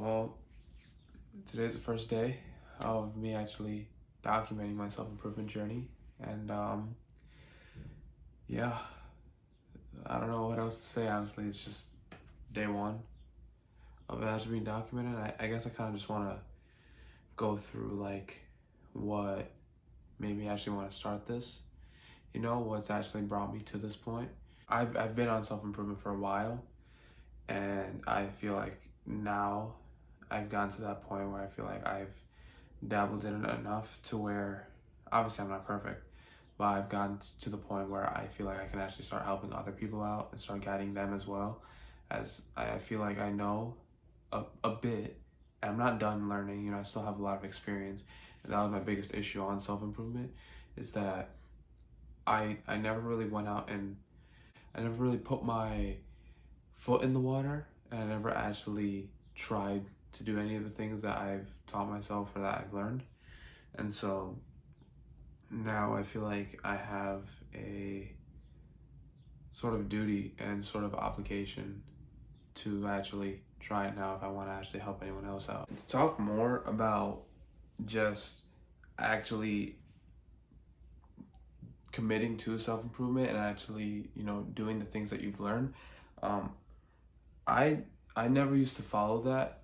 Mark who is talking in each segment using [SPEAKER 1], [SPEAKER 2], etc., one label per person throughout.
[SPEAKER 1] Well, today's the first day of me actually documenting my self-improvement journey. And yeah, I don't know what else to say, honestly. It's just day one of it actually being documented. I guess I kind of just want to go through like what made me actually want to start this. What's actually brought me to this point. I've been on self-improvement for a while, and I feel like now I've gotten to that point where I feel like I've dabbled in it enough to where obviously I'm not perfect, but I've gotten to the point where I feel like I can actually start helping other people out and start guiding them as well, as I feel like I know a bit, and I'm not done learning. I still have a lot of experience, and that was my biggest issue on self-improvement, is that I never really went out and I never really put my foot in the water, and I never actually tried to do any of the things that I've taught myself or that I've learned. And so now I feel like I have a sort of duty and sort of obligation to actually try it now if I want to actually help anyone else out. To talk more about just actually committing to self-improvement and actually, doing the things that you've learned. Um, I I never used to follow that.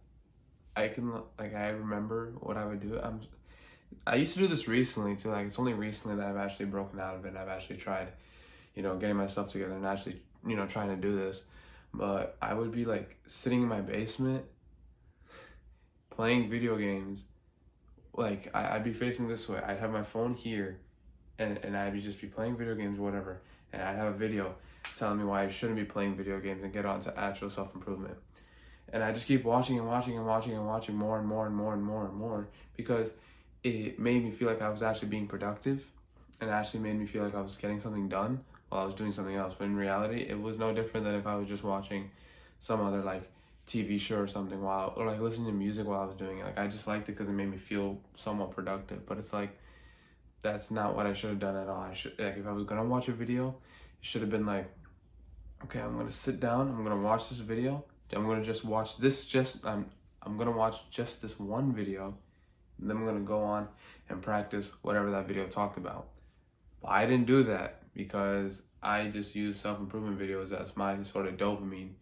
[SPEAKER 1] I remember what I would do. I used to do this recently too. Like, it's only recently that I've actually broken out of it and I've actually tried, getting my stuff together and actually, trying to do this. But I would be like sitting in my basement playing video games. Like, I'd be facing this way. I'd have my phone here, and I'd just be playing video games or whatever. And I'd have a video telling me why I shouldn't be playing video games and get on to actual self-improvement. And I just keep watching and watching and watching and watching more and more and more and more and more, because it made me feel like I was actually being productive, and actually made me feel like I was getting something done while I was doing something else. But in reality, it was no different than if I was just watching some other like TV show or something or like listening to music while I was doing it. Like, I just liked it because it made me feel somewhat productive. But it's like, that's not what I should have done at all. If I was gonna watch a video, it should have been like, okay, I'm gonna sit down, I'm gonna watch this video, I'm gonna just watch this I'm gonna watch just this one video, and then I'm gonna go on and practice whatever that video talked about. But I didn't do that because I just use self-improvement videos as my sort of dopamine,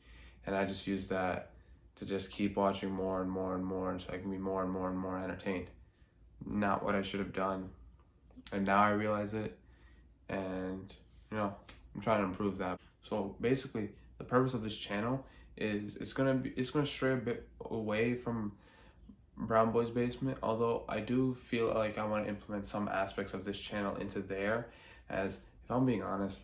[SPEAKER 1] and I just use that to just keep watching more and more and more, and so I can be more and more and more entertained. Not what I should have done. And now I realize it, and I'm trying to improve that. So basically, the purpose of this channel is it's gonna stray a bit away from Brown Boy's Basement, although I do feel like I want to implement some aspects of this channel into there, as if I'm being honest,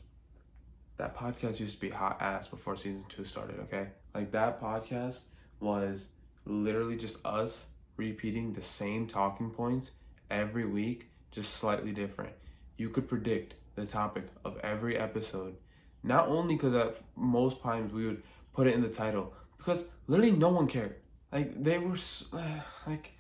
[SPEAKER 1] that podcast used to be hot ass before season 2 started, okay? Like, that podcast was literally just us repeating the same talking points every week, just slightly different. You could predict the topic of every episode, not only because at most times we would put it in the title, because literally no one cared. Like, they were like,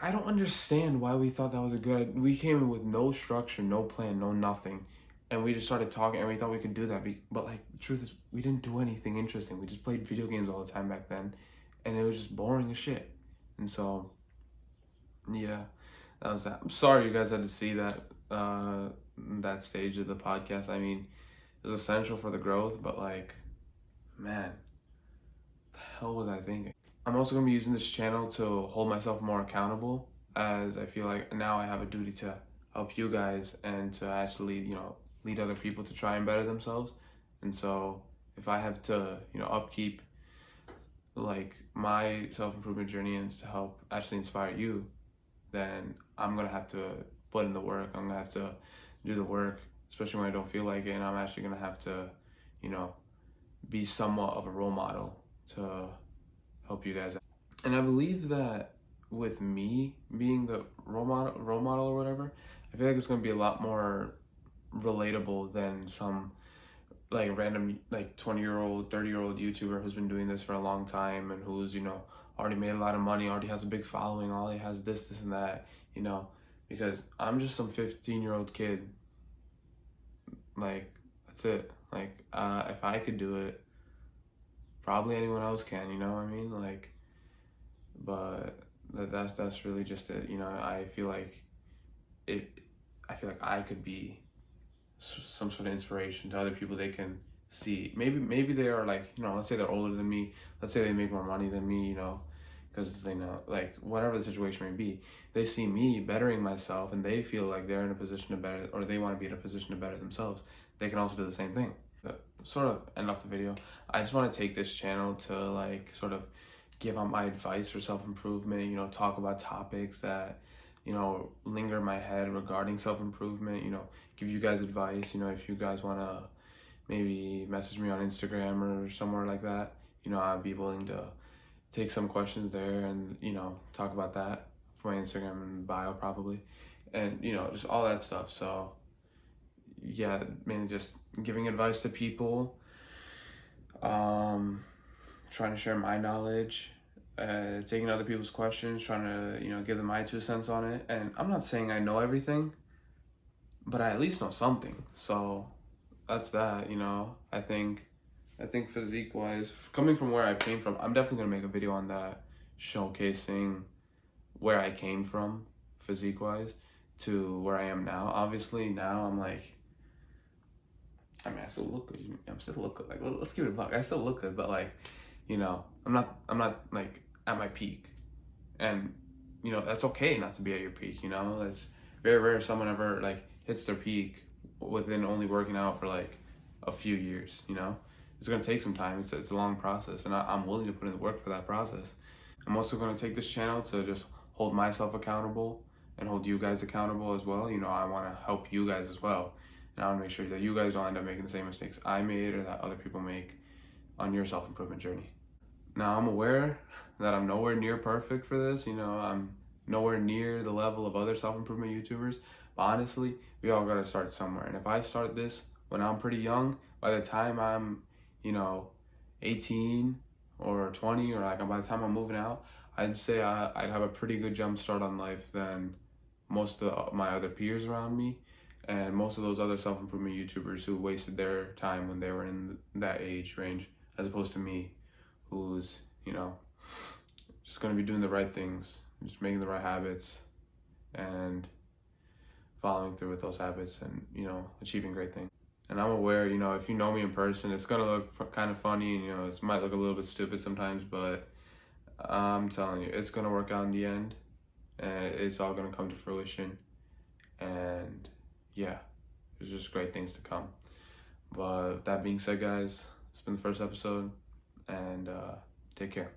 [SPEAKER 1] I don't understand why we thought that was a good idea. We came in with no structure, no plan, no nothing, and we just started talking, and we thought we could do that. But like, the truth is, we didn't do anything interesting. We just played video games all the time back then, and it was just boring as shit. And so, yeah, that was that. I'm sorry you guys had to see that stage of the podcast. I mean, it was essential for the growth, but like, man, the hell was I thinking? I'm also going to be using this channel to hold myself more accountable, as I feel like now I have a duty to help you guys and to actually, lead other people to try and better themselves. And so if I have to, upkeep like my self-improvement journey and to help actually inspire you, then I'm going to have to put in the work. I'm going to have to do the work, especially when I don't feel like it. And I'm actually going to have to, be somewhat of a role model to help you guys out. And I believe that with me being the role model or whatever, I feel like it's gonna be a lot more relatable than some like random like 20-year-old, 30-year-old YouTuber who's been doing this for a long time and who's, already made a lot of money, already has a big following, already has this and that, because I'm just some 15-year-old kid. Like, that's it. Like, if I could do it, probably anyone else can, you know what I mean? Like, but that's really just it, you know. It I feel like I could be some sort of inspiration to other people. They can see, maybe they are like, you know, let's say they're older than me, let's say they make more money than me, you know, because they know, like, whatever the situation may be, they see me bettering myself and they feel like they're in a position to better, or they want to be in a position to better themselves. They can also do the same thing. But sort of end off the video, I just want to take this channel to like sort of give out my advice for self-improvement, you know, talk about topics that, you know, linger in my head regarding self-improvement, you know, give you guys advice, you know, if you guys want to maybe message me on Instagram or somewhere like that, you know, I'd be willing to take some questions there and, you know, talk about that for my Instagram bio probably, and, you know, just all that stuff. So yeah, mainly just giving advice to people, trying to share my knowledge, taking other people's questions, trying to, you know, give them my 2 cents on it. And I'm not saying I know everything, but I at least know something. So that's that, you know. I think physique wise, coming from where I came from, I'm definitely gonna make a video on that, showcasing where I came from physique wise to where I am now. Obviously now I'm like, I mean, I still look good. I'm still look good. Like, let's give it a buck. I still look good, but like, you know, I'm not like at my peak, and you know that's okay not to be at your peak. You know, that's very rare if someone ever like hits their peak within only working out for like a few years. You know, it's gonna take some time. It's a long process, and I'm willing to put in the work for that process. I'm also gonna take this channel to just hold myself accountable and hold you guys accountable as well. You know, I want to help you guys as well. And I want to make sure that you guys don't end up making the same mistakes I made or that other people make on your self-improvement journey. Now, I'm aware that I'm nowhere near perfect for this. You know, I'm nowhere near the level of other self-improvement YouTubers. But honestly, we all got to start somewhere. And if I start this when I'm pretty young, by the time I'm, you know, 18 or 20, or like by the time I'm moving out, I'd say I'd have a pretty good jump start on life than most of my other peers around me, and most of those other self-improvement YouTubers who wasted their time when they were in that age range, as opposed to me, who's, you know, just going to be doing the right things, just making the right habits, and following through with those habits, and, you know, achieving great things. And I'm aware, you know, if you know me in person, it's going to look kind of funny, and, you know, it might look a little bit stupid sometimes, but I'm telling you, it's going to work out in the end, and it's all going to come to fruition. And yeah, there's just great things to come. But with that being said, guys, it's been the first episode, and take care.